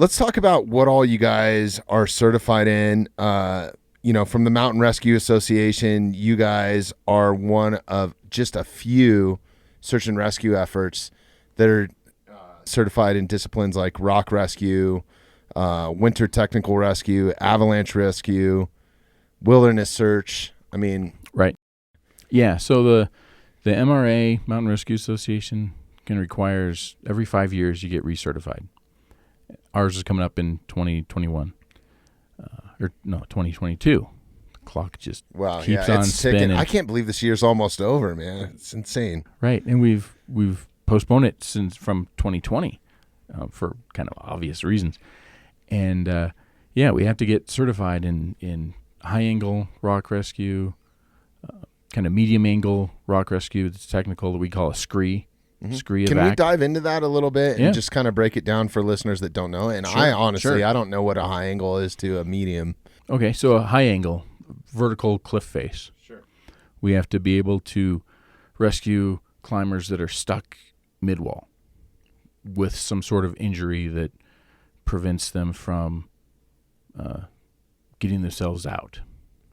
let's talk about what all you guys are certified in. From the Mountain Rescue Association, you guys are one of just a few search and rescue efforts that are certified in disciplines like rock rescue, winter technical rescue, avalanche rescue, wilderness search. I mean, right. Yeah. So the MRA, Mountain Rescue Association, requires every 5 years you get recertified. Ours is coming up in 2021. 2022. The clock just keeps on spinning. I can't believe this year's almost over, man. It's insane. Right, and we've postponed it from 2020 for kind of obvious reasons. And we have to get certified in high angle rock rescue, kind of medium angle rock rescue. It's technical that we call a SCRE. Mm-hmm. SCRE Can evac. we dive into that a little bit and just kind of break it down for listeners that don't know? And Sure, I honestly don't know what a high angle is to a medium. Okay, so a high angle, vertical cliff face. Sure. We have to be able to rescue climbers that are stuck mid-wall with some sort of injury that prevents them from getting themselves out.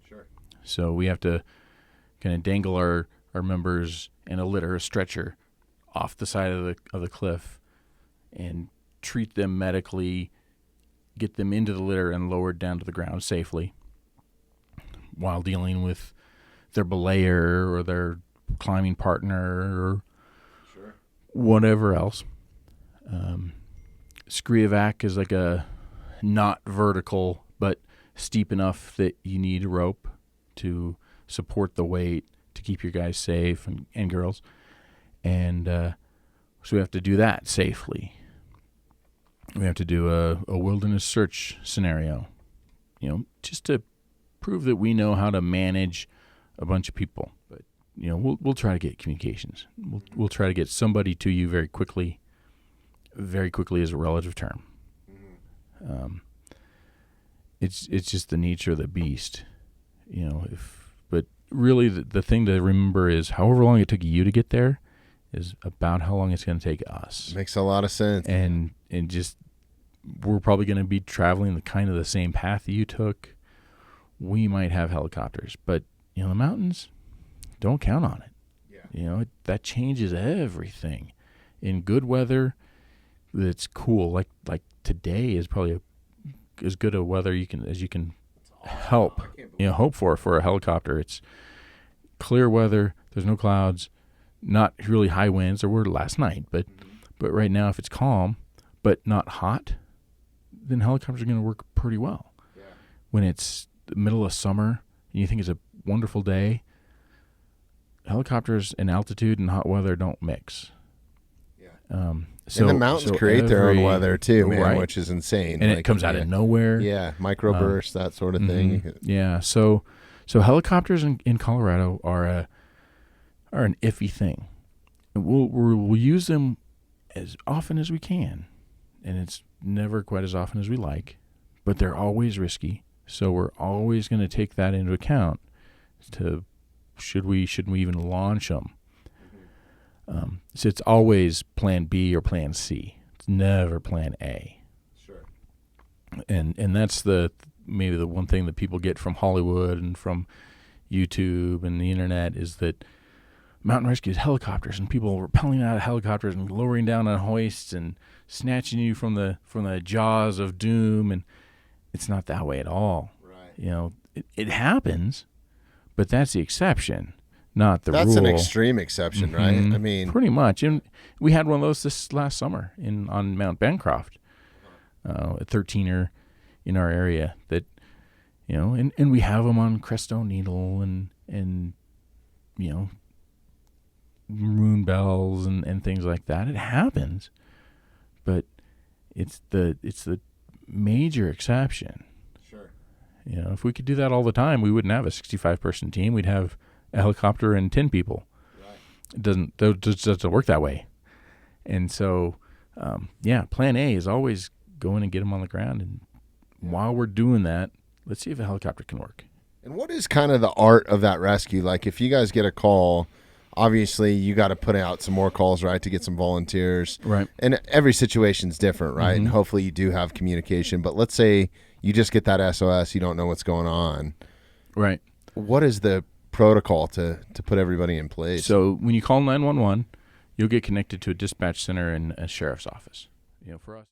Sure. So we have to kind of dangle our members in a litter, a stretcher, off the side of the cliff and treat them medically, get them into the litter and lowered down to the ground safely while dealing with their belayer or their climbing partner or whatever else. SCRE evac is like a not vertical but steep enough that you need a rope to support the weight to keep your guys safe and girls. And so we have to do that safely. We have to do a wilderness search scenario, just to prove that we know how to manage a bunch of people. But we'll try to get communications. We'll try to get somebody to you very quickly. Very quickly is a relative term. It's just the nature of the beast, But really, the thing to remember is however long it took you to get there is about how long it's going to take us. Makes a lot of sense. And just we're probably going to be traveling the same path that you took. We might have helicopters, but the mountains, don't count on it. Yeah. That changes everything. In good weather, it's cool. Like today is probably as good a weather as you can hope for a helicopter. It's clear weather. There's no clouds. Not really high winds. There were last night, but right now, if it's calm but not hot, then helicopters are going to work pretty well. Yeah. When it's the middle of summer and you think it's a wonderful day, helicopters and altitude and hot weather don't mix. Yeah. And the mountains create their own weather too, man, right. Which is insane. And it comes out of nowhere. Yeah, microbursts, that sort of thing. Yeah. So helicopters in Colorado are an iffy thing. We'll use them as often as we can, and it's never quite as often as we like, but they're always risky. So we're always going to take that into account. Should we even launch them? So it's always Plan B or Plan C. It's never Plan A. Sure. And that's maybe the one thing that people get from Hollywood and from YouTube and the internet is that mountain rescue is helicopters, and people rappelling out of helicopters and lowering down on hoists and snatching you from the jaws of doom, and it's not that way at all. Right. It happens, but that's the exception, not the rule. That's an extreme exception, right? I mean, pretty much. And we had one of those this last summer on Mount Bancroft, a 13er in our area that, and we have them on Crestone Needle and Maroon Bells and things like that. It happens, but it's the major exception. Sure. If we could do that all the time, we wouldn't have a 65-person team. We'd have a helicopter and 10 people. Right. It doesn't work that way. And so, Plan A is always go in and get them on the ground. And while we're doing that, let's see if a helicopter can work. And what is kind of the art of that rescue? Like if you guys get a call, obviously you got to put out some more calls, right, to get some volunteers. Right. And every situation's different, right? And hopefully you do have communication. But let's say you just get that SOS, you don't know what's going on. Right. What is the protocol to put everybody in place? So when you call 911, you'll get connected to a dispatch center and a sheriff's office. For us.